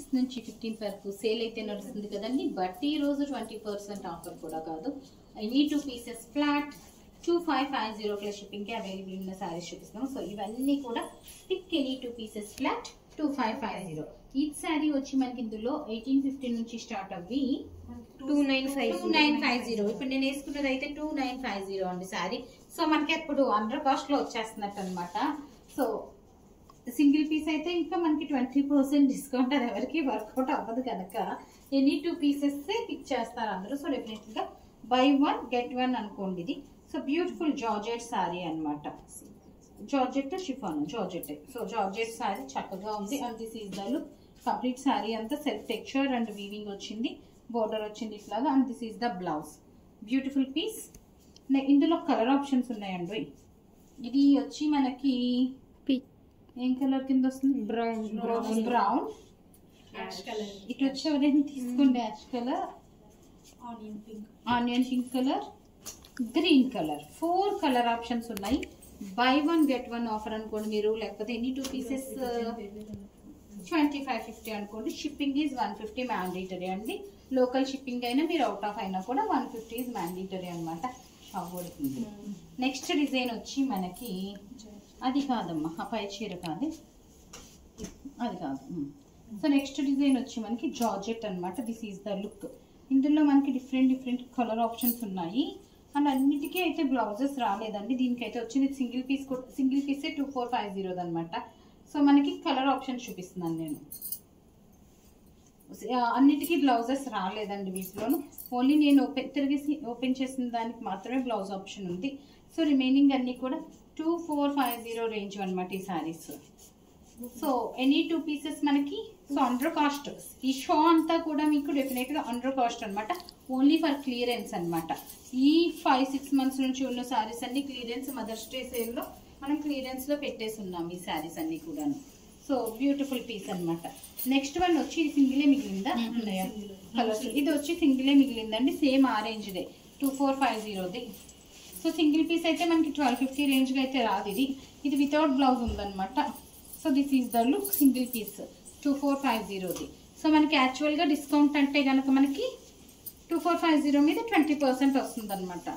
6 నుంచి 15 వరకు సేల్ అయితే నడుస్తుంది కదండి. బట్ ఈ రోజు 20% ఆఫర్ కూడా కాదు. Any 2 pieces flat 2550 plus shipping కి అవైలబుల్ ఉన్న సారీస్ చూపిస్తాము. సో ఇవన్నీ కూడా పిక్ ఎనీ 2 పీసెస్ ఫ్లాట్ 2550. ఈ సారీ వచ్చి మనకి ఇందులో 1850 నుంచి స్టార్ట్ అవ్వి 2950. ఇప్పుడు నేను వేసుకున్నది అయితే 2950 అండి సారీ. సో మనకి ఎప్పుడు అండర్ కాస్ట్ లో వచ్చేస్తున్నట్టు అనమాట. సో సింగిల్ పీస్ అయితే ఇంకా మనకి 20% డిస్కౌంట్ అది ఎవరికి వర్కౌట్ అవ్వదు కనుక ఎనీ 2 పీసెస్ పిక్ చేస్తారు అందరూ. సో డెఫినెట్ గా బై 1 గెట్ 1 అనుకోండి ఇది. సో బ్యూటిఫుల్ జార్జెట్ సారీ అనమాట. Georgette chiffon georgette. So georgette sari చక్కగా ఉంది. And this is the look. Complete sari అంతా సెల్ఫ్ టెక్స్చర్ అండ్ వీవింగ్ వచ్చింది. బోర్డర్ వచ్చింది ఇట్లాగా. అండ్ దిస్ ఈజ్ ద బ్లౌజ్. Beautiful piece. ఇందులో కలర్ ఆప్షన్స్ ఉన్నాయండి. ఇది వచ్చి మనకి ఏం కలర్ కింద వస్తుంది? బ్రౌన్. ఇటు వచ్చి ఎవరైనా తీసుకోండి. Ash colour, onion pink colour, green colour. 4 colour options ఉన్నాయి. బై 1 గెట్ 1 ఆఫర్ అనుకోండి మీరు. లేకపోతే ఎనీ 2 పీసెస్ 2550 అనుకోండి. షిప్పింగ్ ఈజ్ 150 మ్యాండేటరీ అండి. లోకల్ షిప్పింగ్ అయినా మీరు అవుట్ ఆఫ్ అయినా కూడా 150 ఈజ్ మ్యాండేటరీ అనమాట. నెక్స్ట్ డిజైన్ వచ్చి మనకి అది కాదమ్మా, ఆ పై చీర కాదు, అది కాదు. సో నెక్స్ట్ డిజైన్ వచ్చి మనకి జార్జెట్ అనమాట. This is the look. ఇందులో మనకి డిఫరెంట్ కలర్ ఆప్షన్స్ ఉన్నాయి. అండ్ అన్నిటికీ అయితే బ్లౌజెస్ రాలేదండి. దీనికైతే వచ్చింది సింగిల్ పీసే 2450 అనమాట. సో మనకి కలర్ ఆప్షన్ చూపిస్తున్నాను నేను. అన్నిటికీ బ్లౌజెస్ రాలేదండి వీటిలోను. ఓన్లీ నేను ఓపెన్ చేసిన దానికి మాత్రమే బ్లౌజ్ ఆప్షన్ ఉంది. సో రిమైనింగ్ అన్ని కూడా 2450 రేంజ్ అనమాట ఈ సారీస్. సో ఎనీ 2 పీసెస్ మనకి సో అండర్ కాస్ట్. ఈ షో అంతా కూడా మీకు డెఫినెట్ గా అండర్ కాస్ట్ అనమాట. ఓన్లీ ఫర్ క్లియరెన్స్ అనమాట. ఈ 5-6 మంత్స్ నుంచి ఉన్న సారీస్ అన్ని క్లియరెన్స్. మదర్స్ డే సేల్ లో మనం క్లియరెన్స్ లో పెట్టేసి ఉన్నాం ఈ సారీస్ అన్ని కూడాను. సో బ్యూటిఫుల్ పీస్ అనమాట. నెక్స్ట్ వన్ వచ్చి సింగిలే మిగిలిందా? కలర్స్. ఇది వచ్చి సింగిలే మిగిలిందండి. సేమ్ ఆరెంజ్ డే 2450ది. సో సింగిల్ పీస్ అయితే మనకి 1250 రేంజ్ గా అయితే రాదు. ఇది వితౌట్ బ్లౌజ్ ఉందన్నమాట. So this is the look. Single piece 2450ది. సో మనకి యాక్చువల్ గా డిస్కౌంట్ అంటే కనుక మనకి 2450 మీద 20% వస్తుంది అనమాట.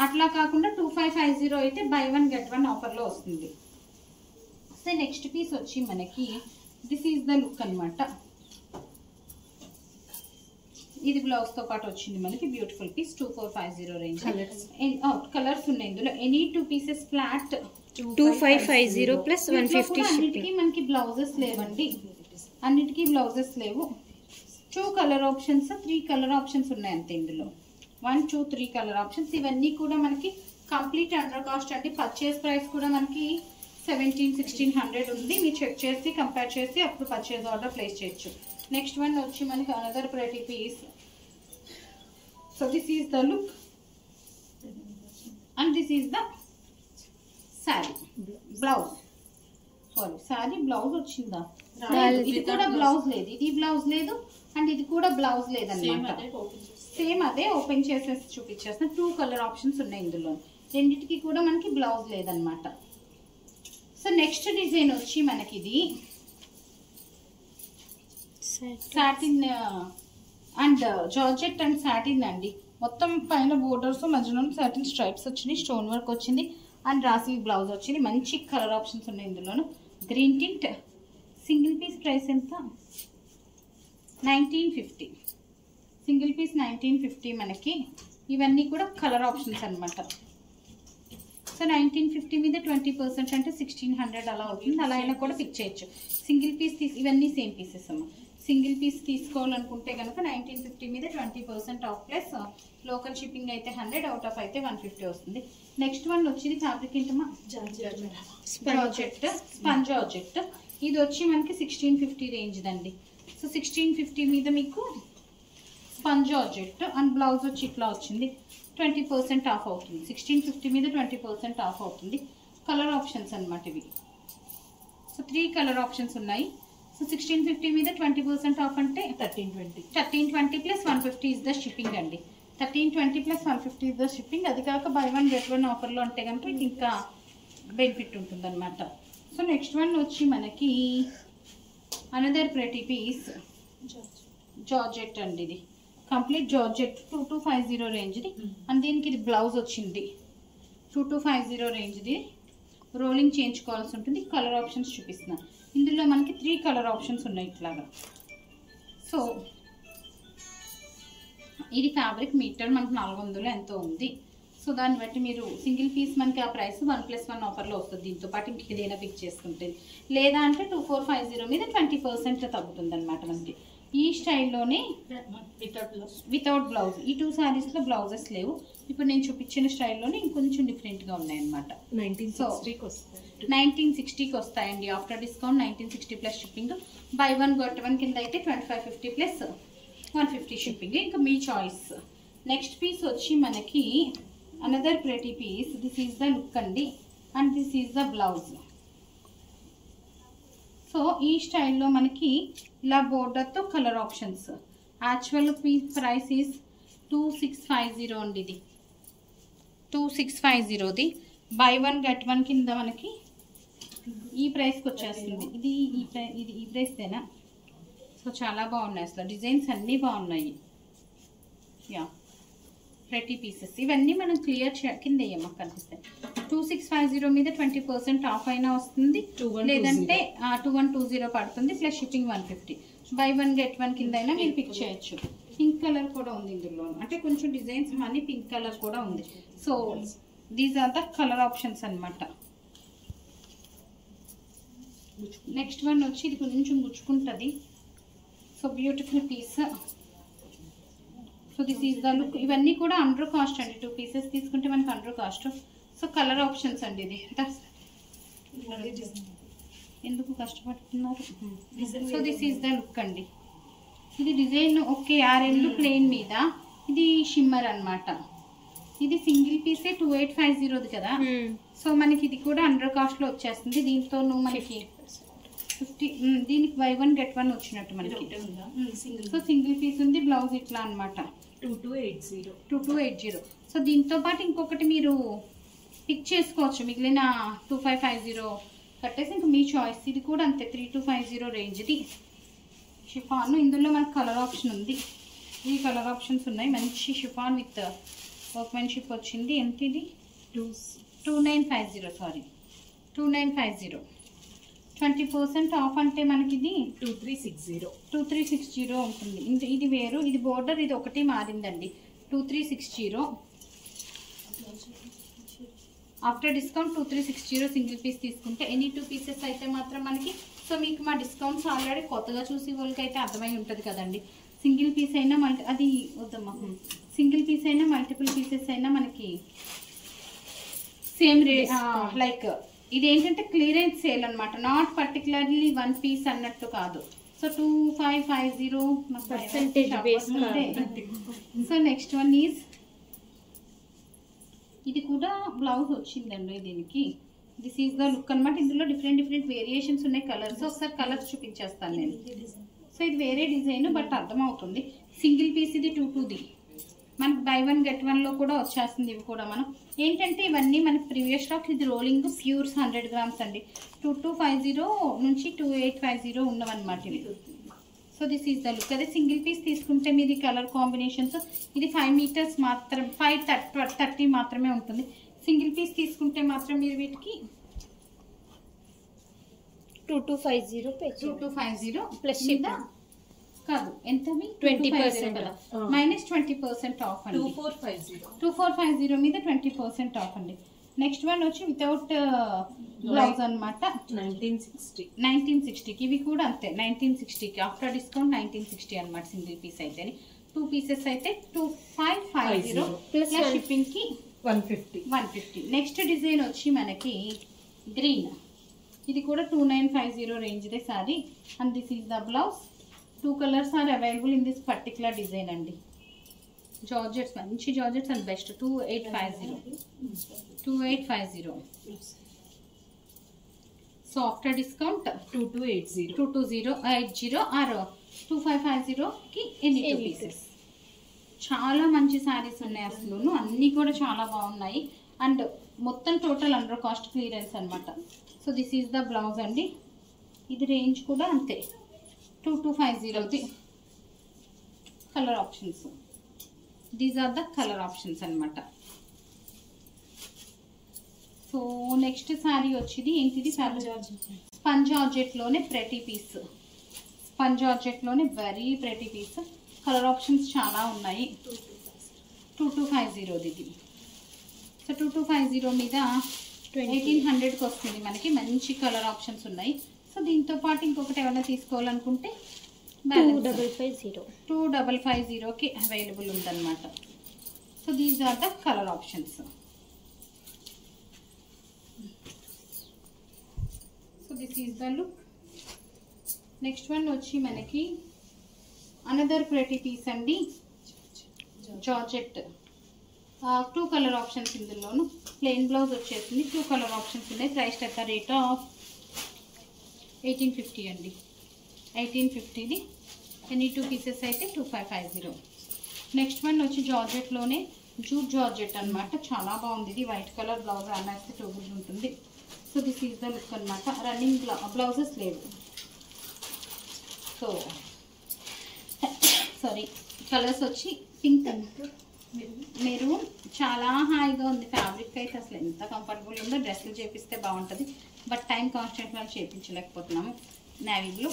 అట్లా కాకుండా 2550 అయితే బై 1 గెట్ 1 ఆఫర్ లో వస్తుంది. సో నెక్స్ట్ పీస్ వచ్చి మనకి దిస్ ఈజ్ ద లుక్ అనమాట. ఇది బ్లౌజ్ తో పాటు వచ్చింది మనకి. Beautiful piece 2450 range. కలర్స్ ఉన్నాయి ఇందులో. ఎనీ 2 పీసెస్ ఫ్లాట్ 2550 ప్లస్ 150 అన్నిటికీ మనకి బ్లౌజెస్ లేవండి. అన్నిటికీ బ్లౌజెస్ లేవు. 2 కలర్ ఆప్షన్స్ 3 కలర్ ఆప్షన్స్ ఉన్నాయి అంతే ఇందులో. 1 2 3 కలర్ ఆప్షన్స్. ఇవన్నీ కూడా మనకి కంప్లీట్ అండర్ కాస్ట్ అండి. పర్చేస్ ప్రైస్ కూడా మనకి 1700-1600 ఉంది. మీరు చెక్ చేసి కంపేర్ చేసి అప్పుడు పర్చేస్ ఆర్డర్ ప్లేస్ చేయొచ్చు. నెక్స్ట్ వన్ వచ్చి మనకి another pretty piece. So this is the look and this is the sari. Blouse sari blouse వచ్చిందా? ఇది కూడా బ్లౌజ్ లేదు. ఇది బ్లౌజ్ లేదు అండ్ ఇది కూడా బ్లౌజ్ లేదన్నమాట. సేమ్ అదే ఓపెన్ చేసేసి చూపించేసిన. 2 కలర్ ఆప్షన్స్ ఉన్నాయి ఇందులో. రెండింటికి కూడా మనకి బ్లౌజ్ లేదనమాట. సో నెక్స్ట్ డిజైన్ వచ్చి మనకి ఇది satin and georgette and satin అండి. మొత్తం పైన బోర్డర్స్ మధ్యలో సాటిన్ స్ట్రైప్స్ వచ్చినాయి. స్టోన్ వర్క్ వచ్చింది అండ్ రాసి బ్లౌజ్ వచ్చింది. మంచి కలర్ ఆప్షన్స్ ఉన్నాయి ఇందులోను. Green tint. Single piece price ఎంత? 1950. సింగిల్ పీస్ 1950 మనకి. ఇవన్నీ కూడా కలర్ ఆప్షన్స్ అనమాట. సో 1950 మీద 20% అంటే 1600 అలా అవుతుంది. అలా అయినా కూడా పిక్ చేయొచ్చు. సింగిల్ పీస్ ఇవన్నీ సేమ్ పీసెస్ అమ్మ. సింగిల్ పీస్ తీసుకోవాలనుకుంటే కనుక 1950 మీద 20% ఆఫ్ ప్లస్ లోకల్ షిప్పింగ్ అయితే 100, అవుట్ ఆఫ్ అయితే 150 వస్తుంది. నెక్స్ట్ వన్ వచ్చి ఫ్యాబ్రిక్ ఏంటమ్మా? Sponge georgette. ఇది వచ్చి మనకి 1650 రేంజ్ దండి. సో 1650 మీద మీకు స్పంజ్ జార్జెట్ అండ్ బ్లౌజ్ వచ్చి ఇట్లా వచ్చింది. 20% ఆఫ్ అవుతుంది. 1650 మీద 20% ఆఫ్ అవుతుంది. కలర్ ఆప్షన్స్ అనమాట ఇవి. సో 3 కలర్ ఆప్షన్స్ ఉన్నాయి. సో 1650 మీద 20% ఆఫ్ అంటే 1320 ప్లస్ 150 ఇస్ ద షిప్పింగ్ అండి. 1320 ప్లస్ 150 ఇస్ ద షిప్పింగ్. అది కాక బై 1 గెట్ 1 ఆఫర్లో అంటే కనుక ఇంకా బెనిఫిట్ ఉంటుంది అనమాట. సో నెక్స్ట్ వన్ వచ్చి మనకి అనదర్ ప్రెటీ పీస్. జార్జెట్ అండి, ఇది కంప్లీట్ జార్జెట్ 2250 రేంజ్ది. అండ్ దీనికి ఇది బ్లౌజ్ వచ్చింది 2250 రేంజ్ది. రోలింగ్ చేయించుకోవాల్సి ఉంటుంది. కలర్ ఆప్షన్స్ చూపిస్తున్నాను. ఇందులో మనకి 3 కలర్ ఆప్షన్స్ ఉన్నాయి ఇట్లాగా. సో ఇది ఫ్యాబ్రిక్ మీటర్ మనకు 400 ఎంతో ఉంది. సో దాన్ని బట్టి మీరు సింగిల్ పీస్ మనకి ఆ ప్రైస్ 1+1 ఆఫర్లో వస్తుంది. దీంతో పాటు ఇంటికి ఏదైనా పిక్ చేసుకుంటే, లేదా అంటే 2450 మీద 20% తగ్గుతుంది అనమాట మనకి. ఈ స్టైల్లోనే వితౌట్ బ్లౌజ్. ఈ 2 శారీస్లో బ్లౌజెస్ లేవు. ఇప్పుడు నేను చూపించిన స్టైల్లోనే ఇంకొంచెం డిఫరెంట్గా ఉన్నాయన్నమాట. 1960కి వస్తాయండి after discount. 1960 plus shipping. By 1 get 1 కింద అయితే 2550 ప్లస్ 150 షిప్పింగ్. ఇంకా మీ చాయిస్. నెక్స్ట్ పీస్ వచ్చి మనకి another pretty piece. This is the look అండి, and this is the blouse. So ఈ స్టైల్లో మనకి ఇలా బోర్డర్తో colour options. Actual piece price is 2650 అండి. ఇది 2650ది. బై 1 గెట్ 1 కింద మనకి ఈ ప్రైస్కి వచ్చేస్తుంది. ఇది ఈ ప్రైస్తేనా? సో చాలా బాగున్నాయి అసలు. డిజైన్స్ అన్నీ బాగున్నాయి. యా ప్రెటీ పీసెస్ ఇవన్నీ మనం క్లియర్ కింద వేయమ్మా కనిపిస్తాయి. 2650 మీద 20% ఆఫ్ అయినా వస్తుంది, లేదంటే 2120 పడుతుంది ప్లస్ షిప్పింగ్ 150. బై 1 గెట్ 1 కింద అయినా మీరు పిక్ చేయొచ్చు. పింక్ కలర్ కూడా ఉంది ఇందులో, అంటే కొంచెం డిజైన్స్ అన్ని పింక్ కలర్ కూడా ఉంది. So these are the colour options అన్నమాట. నెక్స్ట్ వన్ వచ్చి ఇది కొంచెం గుచ్చుకుంటుంది. So beautiful piece. So this is the look. ఇవన్నీ కూడా అండర్ కాస్ట్ అండి. 2 పీసెస్ తీసుకుంటే మనకి under cost. So colour options అండి. ఇది ఎందుకు కష్టపడుతున్నారు? So this is the look అండి. ఇది డిజైన్ ఓకే. ఆ రెండు ప్లెయిన్ మీద ఇది షిమ్మర్ అన్నమాట. ఇది సింగిల్ పీసే 2850 కదా. సో మనకి ఇది కూడా అండర్ కాస్ట్లో వచ్చేస్తుంది. దీంతో మనకి 50 దీనికి బై 1 గెట్ 1 వచ్చినట్టు మనకి. సో సింగిల్ పీస్ ఉంది. బ్లౌజ్ ఇట్లా అనమాట 2280. సో దీంతో పాటు ఇంకొకటి మీరు పిక్ చేసుకోవచ్చు. మిగిలిన 2550 కట్టేసి ఇంకా మీ చాయిస్. ఇది కూడా అంతే 3250 రేంజ్ది షిఫాన్. ఇందులో మనకు కలర్ ఆప్షన్ ఉంది. ఈ కలర్ ఆప్షన్స్ ఉన్నాయి. మంచి షిఫాన్ విత్ వర్క్మెన్షిప్ వచ్చింది. ఎంత ఇది? 2950. సారీ 2950. 20% ఆఫ్ అంటే మనకి ఇది 2360 ఉంటుంది. ఇది వేరు, ఇది బోర్డర్, ఇది ఒకటి మారిందండి. 2360 ఆఫ్టర్ డిస్కౌంట్ 2360 సింగిల్ పీస్ తీసుకుంటే. ఎనీ 2 పీసెస్ అయితే మాత్రం మనకి. సో మీకు మా డిస్కౌంట్స్ ఆల్రెడీ కొత్తగా చూసి వాళ్ళకి అయితే అర్థమై ఉంటుంది కదండి. సింగిల్ పీస్ అయినా అది వద్దమ్మా. సింగిల్ పీస్ అయినా మల్టిపుల్ పీసెస్ అయినా మనకి సేమ్ రేట్. లైక్ ఇది ఏంటంటే క్లియరెన్స్ సేల్ అనమాట, నాట్ పర్టికులర్లీ 1 పీస్ అన్నట్టు కాదు. So 2550%. So next one is ఇది కూడా బ్లౌజ్ వచ్చిందండి దీనికి. దిస్ ఈజ్ ద లుక్ అనమాట. ఇందులో డిఫరెంట్ వేరియేషన్స్ ఉన్నాయి కలర్స్. ఒకసారి కలర్స్ చూపించేస్తాను నేను. సో ఇది వేరే డిజైన్ బట్ అర్థమవుతుంది. సింగిల్ పీస్ ఇది 22ది. మనకి బై 1 గెట్ 1లో కూడా వచ్చేస్తుంది. ఇవి కూడా మనం ఏంటంటే ఇవన్నీ మనకి ప్రీవియస్ స్టాక్. ఇది రోలింగ్ ప్యూర్స్ 100 గ్రామ్స్ అండి. 2250 నుంచి 2850 ఉన్నవన్నమాట ఇవి. So this is the look. అదే సింగిల్ పీస్ తీసుకుంటే మీది కలర్ కాంబినేషన్స్. ఇది 5 మీటర్స్ మాత్రం 530 మాత్రమే ఉంటుంది. సింగిల్ పీస్ తీసుకుంటే మాత్రం మీరు వీటికి 2250 ప్లస్ కాదు ఎంత 20% కదా, -20% ఆఫ్ అండి. 2450 మీద 20% ఆఫ్ అండి. నెక్స్ట్ వన్ వచ్చి వితౌట్ బ్లౌజ్ అనమాట. 1960కి ఇవి కూడా అంతే. 1960కి ఆఫ్టర్ డిస్కౌంట్ 1960 అనమాట సింగిల్ పీస్ అయితే. 2 పీసెస్ అయితే 2550 ప్లస్ షిప్పింగ్కి 150. నెక్స్ట్ డిజైన్ వచ్చి మనకి గ్రీన్. ఇది కూడా 2950 రేంజ్దే saree. And this is the blouse. 2 colours are available in this particular design అండి. జార్జెట్స్, మంచి georgettes and best. 2850. So after discount 2280 or 2550కి ఎన్ని 2 పీసెస్. చాలా మంచి శారీస్ ఉన్నాయి అసలు. అన్నీ కూడా చాలా బాగున్నాయి. అండ్ మొత్తం టోటల్ అండర్ కాస్ట్ క్లియరెన్స్ అనమాట. So this is the blouse అండి. ఇది రేంజ్ కూడా అంతే 2250. Colour options. These are the colour options అనమాట. సో నెక్స్ట్ శారీ వచ్చేది ఏంటిది? స్పంజ్ జార్జెట్లోనే ప్రెటీ పీస్. స్పంజ్ జార్జెట్లోనే very pretty piece. Colour options చాలా ఉన్నాయి. 2250 ఇది. సో 2250 మీద 1800కి వస్తుంది మనకి. మంచి కలర్ ఆప్షన్స్ ఉన్నాయి. సో దీంతో పాటు ఇంకొకటి ఏమైనా తీసుకోవాలనుకుంటే 2550కి అవైలబుల్ ఉందన్నమాట. So these are the colour options. So this is the look. Next one వచ్చి మనకి అనదర్ ప్రెటీ పీస్ అండి, జార్జెట్. 2 కలర్ ఆప్షన్స్ ఇందులోను. ప్లెయిన్ బ్లౌజ్ వచ్చేసింది. 2 కలర్ ఆప్షన్స్ ఉన్నాయి. Price at the rate of 1850 అండి. 1850ది. ఎనీ 2 పీసెస్ అయితే 2550. Next one వచ్చి జార్జెట్లోనే jute georgette అనమాట. చాలా బాగుంది ఇది. వైట్ కలర్ బ్లౌజ్ అనేస్తే 2 గుడ్ ఉంటుంది. So this is the look అనమాట. రన్నింగ్ బ్లౌజెస్ లేవు. సో సారీ, కలర్స్ వచ్చి పింక్, మెరూన్. చాలా హాయిగా ఉంది. ఫ్యాబ్రిక్ అయితే అసలు ఎంత కంఫర్టబుల్ ఉందో. డ్రెస్సులు చేపిస్తే బాగుంటుంది, బట్ టైం కాన్స్టెంట్ వాళ్ళు చేయించలేకపోతున్నాము. Navy blue,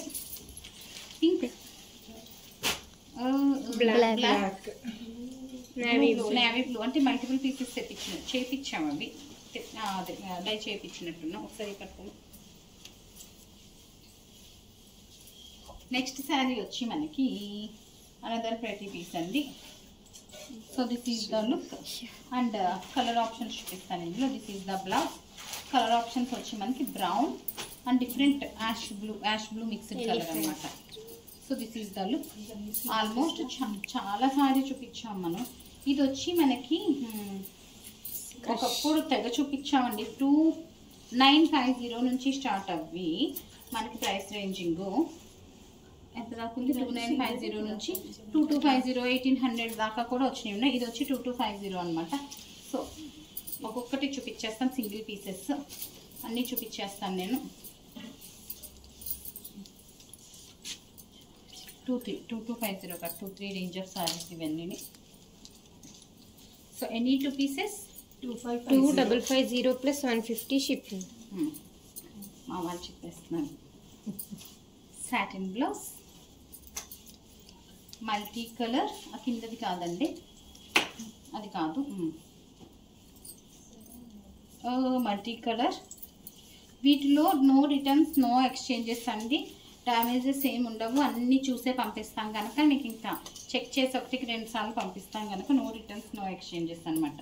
pink, black, navy blue. అంటే మల్టిపుల్ పీసెస్ చేయించాము. అవి డై చేయించినట్టున్నాం. ఒకసారి కట్టుకుని. నెక్స్ట్ శారీ వచ్చి మనకి అనదర్ ప్రెటీ పీస్ అండి. So this is the look. And colour options చూపిస్తాను ఇందులో. This is the blouse. Colour options వచ్చి మనకి brown and different ash blue mixed colour అనమాట. So this is the look. Almost చాలా సారీ చూపించాం మనం. ఇది వచ్చి మనకి ఒకప్పుడు తెగ చూపించామండి. 2950 నుంచి స్టార్ట్ అవ్వి మనకి ప్రైస్ రేంజింగ్ ఎంత దాకా ఉంది? 2950 నుంచి 2250, 1800 దాకా కూడా వచ్చినాయి ఉన్నాయి. ఇది వచ్చి 2250 అనమాట. సో ఒక్కొక్కటి చూపించేస్తాను. సింగిల్ పీసెస్ అన్నీ చూపించేస్తాను నేను. 2250 ఒక 2-3 రేంజ్ ఆఫ్ సారీస్ ఇవన్నీ. So any 2 pieces 2550 plus 150 shipping. మా వాళ్ళు చెప్పేస్తున్నాను. Satin blouse, multi colour. ఆ కిందది కాదండి, అది కాదు. Multi colour. వీటిలో నో రిటర్న్స్, నో ఎక్స్చేంజెస్ అండి. డ్యామేజెస్ ఏమి ఉండవు. అన్నీ చూసే పంపిస్తాం కనుక మీకు ఇంకా చెక్ చేసి 1-2 సార్లు పంపిస్తాం కనుక నో రిటర్న్స్, నో ఎక్స్చేంజెస్ అనమాట.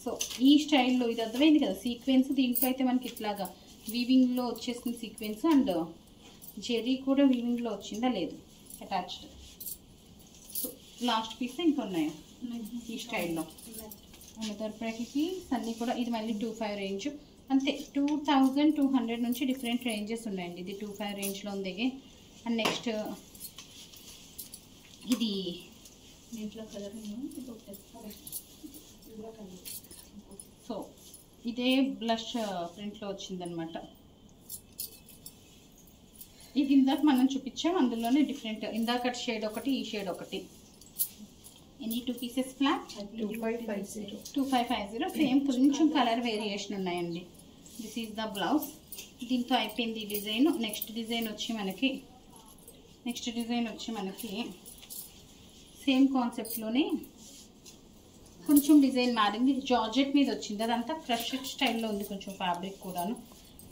సో ఈ స్టైల్లో ఇది అర్థమైంది కదా. సీక్వెన్స్ దీంట్లో అయితే మనకి ఇట్లాగా వీవింగ్లో వచ్చేసిన సీక్వెన్స్ అండ్ జెరీ కూడా వీవింగ్లో వచ్చిందా లేదు అటాచ్డ్. సో లాస్ట్ పీస్ ఇంకా ఉన్నాయా ఈ స్టైల్లో. అనదర్ ప్రెటీ పీస్ అన్నీ కూడా. ఇది మళ్ళీ 25 రేంజ్ అంతే. 2200 నుంచి డిఫరెంట్ రేంజెస్ ఉన్నాయండి. ఇది 25 రేంజ్లో ఉంది. అండ్ నెక్స్ట్ ఇది దీంట్లో కలర్. సో ఇదే బ్లష్ ప్రింట్లో వచ్చిందనమాట. ఇది ఇందాక మనం చూపించాం. అందులోనే డిఫరెంట్. ఇందాక షేడ్ ఒకటి, ఈ షేడ్ ఒకటి. Any 2 pieces flat 2550. సేమ్ కొంచెం కలర్ వేరియేషన్ ఉన్నాయండి. This is the blouse. దీంతో అయిపోయింది డిజైన్. నెక్స్ట్ డిజైన్ వచ్చి మనకి సేమ్ కాన్సెప్ట్లోనే కొంచెం డిజైన్ మారింది. జార్జెట్ మీద వచ్చింది. అదంతా క్రష్ స్టైల్లో ఉంది కొంచెం ఫ్యాబ్రిక్ కూడాను.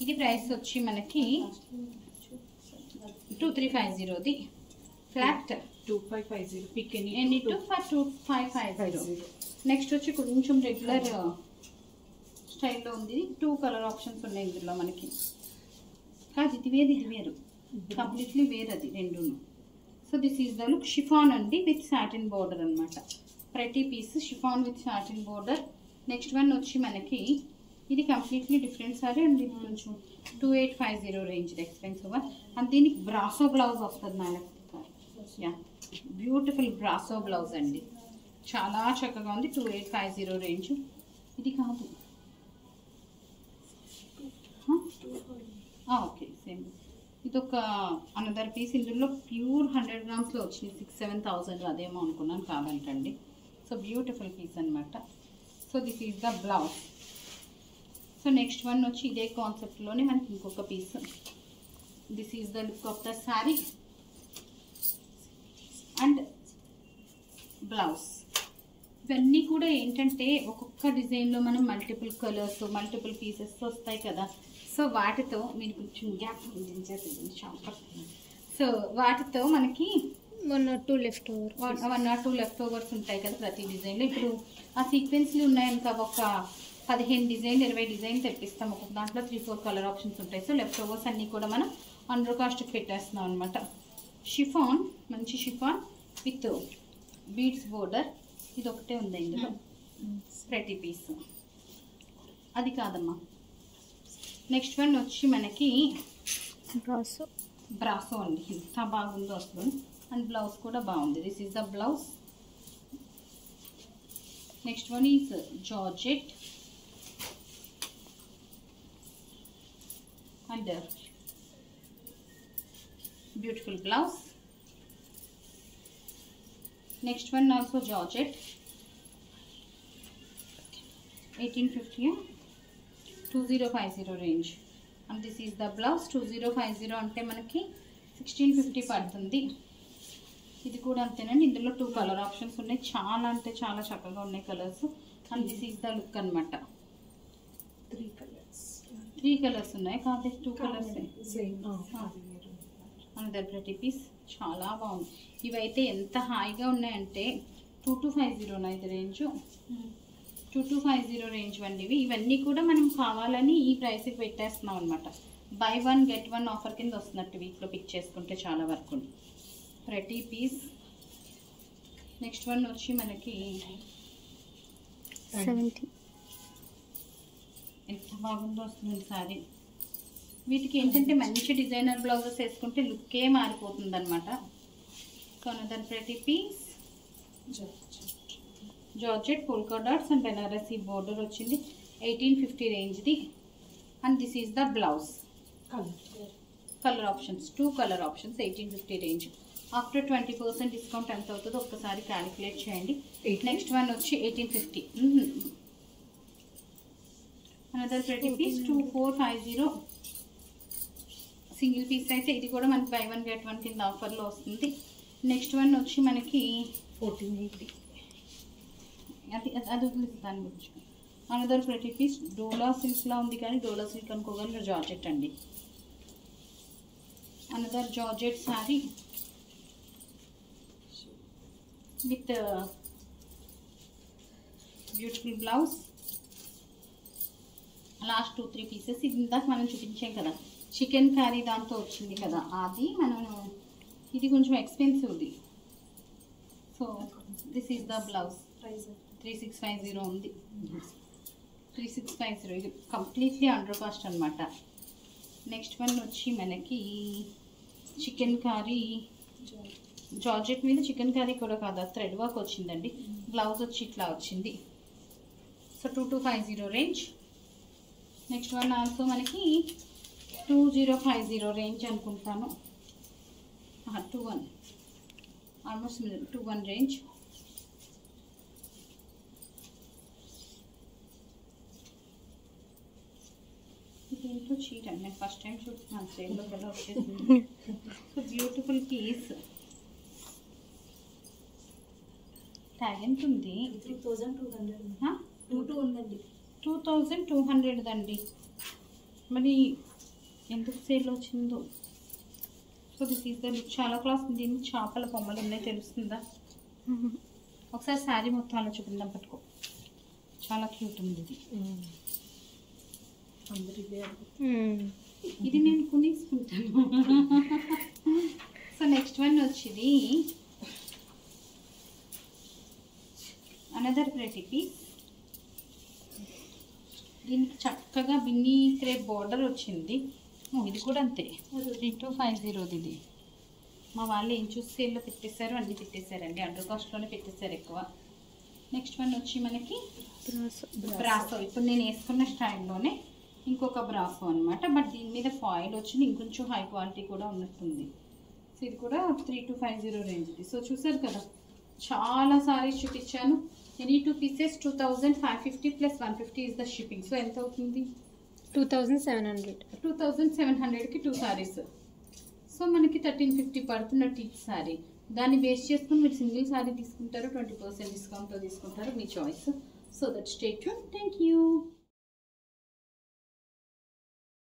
ఇది ప్రైస్ వచ్చి మనకి 2350. Flat 2550. Pick any 2 for 2550. Next వచ్చి కొంచెం రెగ్యులర్ స్టైల్లో ఉంది. 2 కలర్ ఆప్షన్స్ ఉన్నాయి ఇందులో మనకి. కాదు ఇది వేరు కంప్లీట్లీ వేరు అది రెండును. So this is the look. Chiffon అండి విత్ సాటిన్ బోర్డర్ అనమాట. ప్రతి piece chiffon with satin border. Next one వచ్చి మనకి ఇది కంప్లీట్లీ డిఫరెంట్ సారీ అండ్ ఇది కొంచెం 2850 రేంజ్ ఎక్స్పెన్సివ్. అండ్ దీనికి బ్రాసో బ్లౌజ్ వస్తుంది madam. Yeah beautiful brasso blouse అండి. చాలా చక్కగా ఉంది. 2850 రేంజ్. ఇది కాదు, ఓకే సేమ్. ఇది ఒక అనదర్ పీస్. ఇందులో ప్యూర్ 100 గ్రామ్స్లో వచ్చింది. 6-7,000 అదేమో అనుకున్నాను, కాదంటండి. సో బ్యూటిఫుల్ పీస్ అనమాట. So this is the blouse. So next one వచ్చి ఇదే కాన్సెప్ట్లోనే మనకి ఇంకొక piece. This is the look of the sari and blouse. ఇవన్నీ కూడా ఏంటంటే ఒక్కొక్క డిజైన్లో మనం మల్టిపుల్ కలర్స్, మల్టిపుల్ పీసెస్ వస్తాయి కదా. సో వాటితో మీరు కొంచెం గ్యాప్ చేసేది షాప్. సో వాటితో మనకి 1 or 2 left over. 1 or 2 left overs ఉంటాయి కదా ప్రతి డిజైన్లో. ఇప్పుడు ఆ సీక్వెన్స్లు ఉన్నాయనుక ఒక 15 డిజైన్ 20 డిజైన్ తెప్పిస్తాం. ఒక్కొక్క దాంట్లో 3-4 కలర్ ఆప్షన్స్ ఉంటాయి. సో లెఫ్ట్ ఓవర్స్ అన్నీ కూడా మనం అండర్ కాస్ట్కి పెట్టేస్తున్నాం అనమాట. షిఫాన్, మంచి షిఫాన్ విత్ బీడ్స్ బోర్డర్. ఇది ఒకటే ఉంది ఇందులో ప్రతి పీస్. అది కాదమ్మా. నెక్స్ట్ వన్ వచ్చి మనకి బ్రాసో అండి. ఎంత బాగుందో అసలు. అండ్ బ్లౌజ్ కూడా బాగుంది. This is the blouse. Next one is georgette and beautiful blouse. Next one also georgette. 1850 2050 range. And this is the blouse. 2050 అంటే మనకి 1650 పడుతుంది. ఇది కూడా అంతేనండి. ఇందులో 2 కలర్ ఆప్షన్స్ ఉన్నాయి. చాలా అంటే చాలా చక్కగా ఉన్నాయి colours. And this is the look అనమాట. 3 కలర్స్ ఉన్నాయి కాదు, 2 కలర్స్. అనదర్ ప్రతి పీస్ చాలా బాగుంది. ఇవైతే ఎంత హాయిగా ఉన్నాయంటే 2250 ఇది రేంజ్. 2250 రేంజ్ అండి ఇవి. ఇవన్నీ కూడా మనం కావాలని ఈ ప్రైస్కి పెట్టేస్తున్నాం అనమాట. బై 1 get 1 ఆఫర్ కింద వస్తున్నట్టు వీటిలో పిక్ చేసుకుంటే చాలా వరకు ప్రతి పీస్. నెక్స్ట్ వన్ వచ్చి మనకి 70. ఎంత బాగుందో వస్తుంది సారీ. వీటికి ఏంటంటే మంచి డిజైనర్ బ్లౌజెస్ వేసుకుంటే లుక్కే మారిపోతుంది అనమాట. సో అనదర్ ప్రతి piece georgette polka dots and Banarasi border వచ్చింది. 1850 రేంజ్ది. And this is the blouse. Colour options 2 colour options. 1850 range. After 20% discount ఎంత అవుతుందో ఒక్కసారి క్యాలిక్యులేట్ చేయండి. నెక్స్ట్ వన్ వచ్చి 1850. అనదర్ ప్రతి పీస్ 2450 సింగిల్ పీస్ అయితే. ఇది కూడా మనకి బై 1 get 1 కింద ఆఫర్లో వస్తుంది. నెక్స్ట్ వన్ వచ్చి మనకి 1480. అది వదిలేదు దాని గురించి. అనదర్ ప్రతి పీస్ డోలా సిల్క్లా ఉంది కానీ డోలా సిల్క్ అనుకోగలరు. జార్జెట్ అండి. Another georgette sari with beautiful blouse. Last 2-3 pieces. ఇది ఇందాక మనం చూపించాం కదా చికెన్ కర్రీ దాంతో వచ్చింది కదా, అది మనం ఇది కొంచెం ఎక్స్పెన్సివ్ది. So this is the blouse. 3650 ఉంది. 3650 ఇది కంప్లీట్లీ అండర్ కాస్ట్ అనమాట. నెక్స్ట్ వన్ వచ్చి మనకి చికెన్ కర్రీ జార్జెట్ మీద చికెన్ కర్రీ కూడా కాదు, థ్రెడ్ వర్క్ వచ్చిందండి. బ్లౌజ్ వచ్చి ఇట్లా వచ్చింది. So 2250 range. Next one also మనకి 2050 రేంజ్ అనుకుంటాను. 21 ఆల్మోస్ట్ 21 రేంజ్. ఇదేంటో చీట్ అండి, నేను ఫస్ట్ టైం చూస్తున్నాను. సేల్లో కదా వచ్చేసింది. So beautiful piece. ట్యాగ్ ఎంత ఉంది? 2200 అండి. మరి ఎందుకు సేల్ వచ్చిందో. So this is the look. చాలా క్లాస్ ఉంది. చేపల బొమ్మలు ఉన్నాయి, తెలుస్తుందా? ఒకసారి శారీ మొత్తం అలా చూపిందాం. పట్టుకో, చాలా క్యూట్ ఉంది ఇది. ఇది నేను కొనేసుకుంటాను. సో నెక్స్ట్ వన్ వచ్చింది అనదర్ ప్రతి పీస్. దీనికి చక్కగా బిన్నీ క్రేప్ బార్డర్ వచ్చింది. ఇది కూడా అంతే 3250 ఇది. మా వాళ్ళు ఏం చూసి సేల్లో పెట్టేశారు, అన్నీ పెట్టేశారండి. అండర్ కాస్ట్లోనే పెట్టేశారు ఎక్కువ. నెక్స్ట్ వన్ వచ్చి మనకి బ్రాసో. ఇప్పుడు నేను వేసుకున్న స్టైల్లోనే ఇంకొక బ్రాసో అనమాట. బట్ దీని మీద ఫాయిల్ వచ్చింది, ఇంకొంచెం హై క్వాలిటీ కూడా ఉన్నట్టుంది. సో ఇది కూడా 3250 రేంజ్ది. సో చూసారు కదా, చాలా సారీస్ చూపించాను. Any 2 pieces 2550 plus 150 is the shipping. So ఎంత అవుతుంది? 2700. 2700కి 2 సారీస్. సో మనకి 1350 పడుతున్నట్టు ఈ సారీ. దాన్ని బేస్ చేసుకుని మీరు సింగిల్ సారీ తీసుకుంటారు, 20% డిస్కౌంట్తో తీసుకుంటారు, మీ choice. So that stay tune. Thank you.